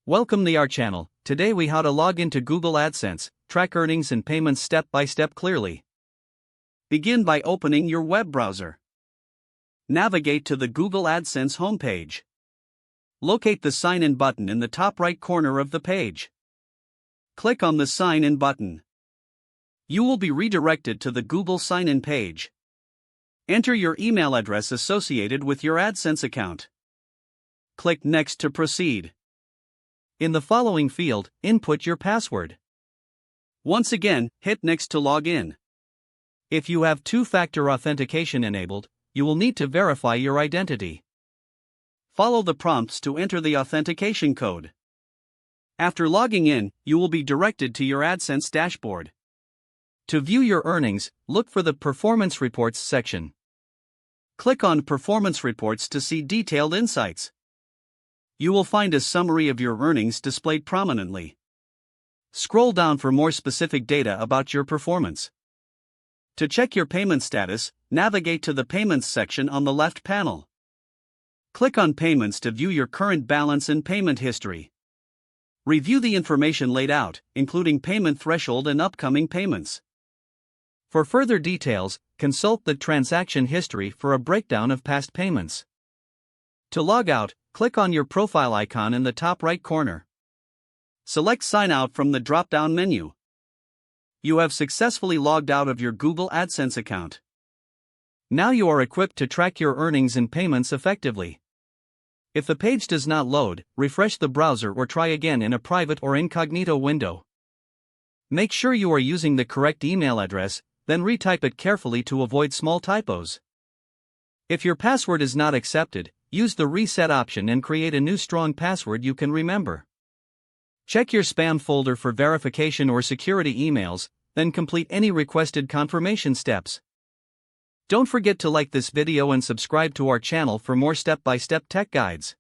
Welcome to our channel. Today we how to log into Google AdSense, track earnings and payments step by step clearly. Begin by opening your web browser. Navigate to the Google AdSense homepage. Locate the Sign In button in the top right corner of the page. Click on the Sign In button. You will be redirected to the Google Sign In page. Enter your email address associated with your AdSense account. Click Next to proceed. In the following field, input your password. Once again, hit Next to log in. If you have two-factor authentication enabled, you will need to verify your identity. Follow the prompts to enter the authentication code. After logging in, you will be directed to your AdSense dashboard. To view your earnings, look for the Performance Reports section. Click on Performance Reports to see detailed insights. You will find a summary of your earnings displayed prominently. Scroll down for more specific data about your performance. To check your payment status, navigate to the Payments section on the left panel. Click on Payments to view your current balance and payment history. Review the information laid out, including payment threshold and upcoming payments. For further details, consult the transaction history for a breakdown of past payments. To log out, click on your profile icon in the top right corner. Select Sign Out from the drop-down menu. You have successfully logged out of your Google AdSense account. Now you are equipped to track your earnings and payments effectively. If the page does not load, refresh the browser or try again in a private or incognito window. Make sure you are using the correct email address, then retype it carefully to avoid small typos. If your password is not accepted, use the reset option and create a new strong password you can remember. Check your spam folder for verification or security emails, then complete any requested confirmation steps. Don't forget to like this video and subscribe to our channel for more step-by-step tech guides.